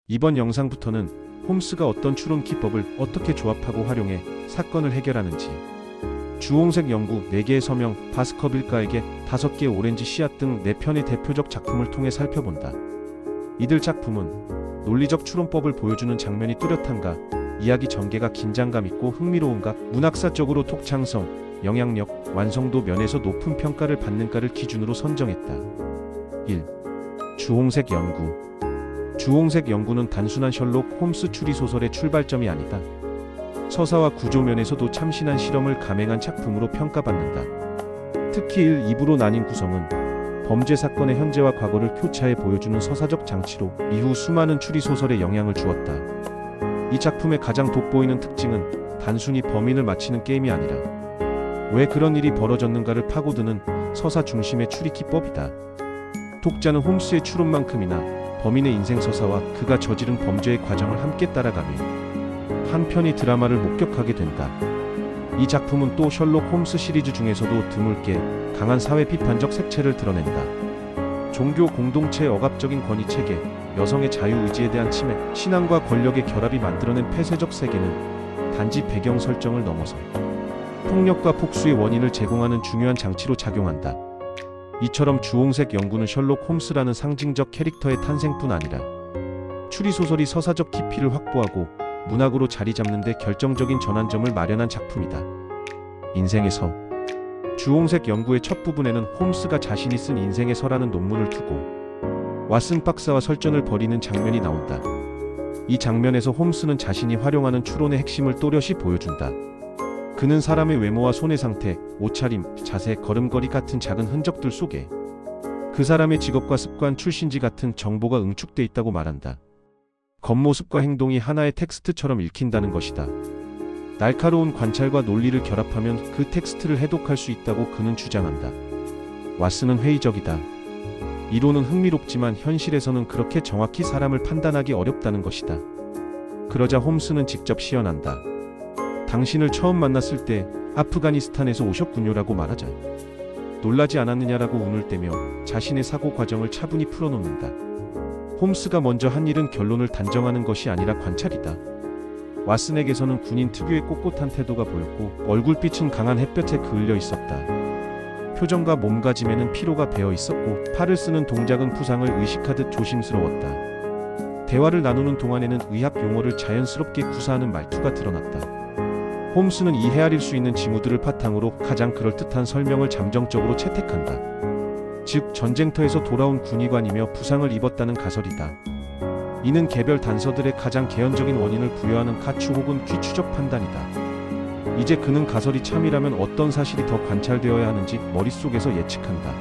이번 영상부터는 홈스가 어떤 추론 기법을 어떻게 조합하고 활용해 사건을 해결하는지, 주홍색 연구 4개의 서명, 바스커빌가에게 5개의 오렌지 씨앗 등 4편의 대표적 작품을 통해 살펴본다. 이들 작품은 논리적 추론법을 보여주는 장면이 뚜렷한가, 이야기 전개가 긴장감 있고 흥미로운가, 문학사적으로 독창성, 영향력, 완성도 면에서 높은 평가를 받는가를 기준으로 선정했다. 1. 주홍색 연구. 주홍색 연구는 단순한 셜록 홈스 추리소설의 출발점이 아니다. 서사와 구조 면에서도 참신한 실험을 감행한 작품으로 평가받는다. 특히 1, 2부로 나뉜 구성은 범죄 사건의 현재와 과거를 교차해 보여주는 서사적 장치로 이후 수많은 추리소설에 영향을 주었다. 이 작품의 가장 돋보이는 특징은 단순히 범인을 맞히는 게임이 아니라 왜 그런 일이 벌어졌는가를 파고드는 서사 중심의 추리 기법이다. 독자는 홈스의 추론만큼이나 범인의 인생 서사와 그가 저지른 범죄의 과정을 함께 따라가며 한 편의 드라마를 목격하게 된다. 이 작품은 또 셜록 홈스 시리즈 중에서도 드물게 강한 사회 비판적 색채를 드러낸다. 종교 공동체의 억압적인 권위 체계, 여성의 자유의지에 대한 침해, 신앙과 권력의 결합이 만들어낸 폐쇄적 세계는 단지 배경 설정을 넘어서 폭력과 폭수의 원인을 제공하는 중요한 장치로 작용한다. 이처럼 주홍색 연구는 셜록 홈스라는 상징적 캐릭터의 탄생뿐 아니라 추리소설이 서사적 깊이를 확보하고 문학으로 자리 잡는 데 결정적인 전환점을 마련한 작품이다. 인생의 서. 주홍색 연구의 첫 부분에는 홈스가 자신이 쓴 인생의 서라는 논문을 두고 왓슨 박사와 설전을 벌이는 장면이 나온다. 이 장면에서 홈스는 자신이 활용하는 추론의 핵심을 또렷이 보여준다. 그는 사람의 외모와 손의 상태, 옷차림, 자세, 걸음걸이 같은 작은 흔적들 속에 그 사람의 직업과 습관, 출신지 같은 정보가 응축돼 있다고 말한다. 겉모습과 행동이 하나의 텍스트처럼 읽힌다는 것이다. 날카로운 관찰과 논리를 결합하면 그 텍스트를 해독할 수 있다고 그는 주장한다. 왓슨은 회의적이다. 이론은 흥미롭지만 현실에서는 그렇게 정확히 사람을 판단하기 어렵다는 것이다. 그러자 홈스는 직접 시연한다. 당신을 처음 만났을 때 아프가니스탄에서 오셨군요라고 말하자 놀라지 않았느냐라고 운을 떼며 자신의 사고 과정을 차분히 풀어놓는다. 홈스가 먼저 한 일은 결론을 단정하는 것이 아니라 관찰이다. 왓슨에게서는 군인 특유의 꼿꼿한 태도가 보였고 얼굴빛은 강한 햇볕에 그을려 있었다. 표정과 몸가짐에는 피로가 배어 있었고 팔을 쓰는 동작은 부상을 의식하듯 조심스러웠다. 대화를 나누는 동안에는 의학 용어를 자연스럽게 구사하는 말투가 드러났다. 홈스는 이 헤아릴 수 있는 징후들을 바탕으로 가장 그럴듯한 설명을 잠정적으로 채택한다. 즉 전쟁터에서 돌아온 군의관이며 부상을 입었다는 가설이다. 이는 개별 단서들의 가장 개연적인 원인을 부여하는 가추 혹은 귀추적 판단이다. 이제 그는 가설이 참이라면 어떤 사실이 더 관찰되어야 하는지 머릿속에서 예측한다.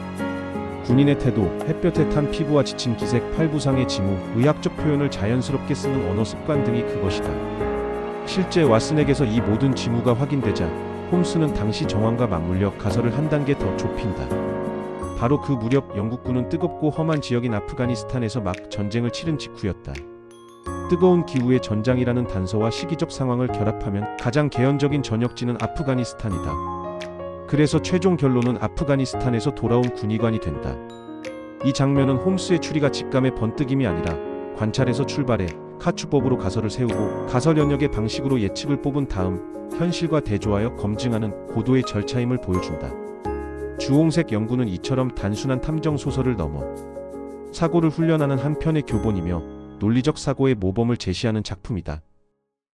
군인의 태도, 햇볕에 탄 피부와 지친 기색, 팔부상의 징후, 의학적 표현을 자연스럽게 쓰는 언어 습관 등이 그것이다. 실제 왓슨에게서 이 모든 징후가 확인되자 홈스는 당시 정황과 맞물려 가설을 한 단계 더 좁힌다. 바로 그 무렵 영국군은 뜨겁고 험한 지역인 아프가니스탄에서 막 전쟁을 치른 직후였다. 뜨거운 기후의 전장이라는 단서와 시기적 상황을 결합하면 가장 개연적인 전역지는 아프가니스탄이다. 그래서 최종 결론은 아프가니스탄에서 돌아온 군의관이 된다. 이 장면은 홈스의 추리가 직감의 번뜩임이 아니라 관찰에서 출발해 카추법으로 가설을 세우고 가설 연역의 방식으로 예측을 뽑은 다음 현실과 대조하여 검증하는 고도의 절차임을 보여준다. 주홍색 연구는 이처럼 단순한 탐정 소설을 넘어 사고를 훈련하는 한 편의 교본이며 논리적 사고의 모범을 제시하는 작품이다.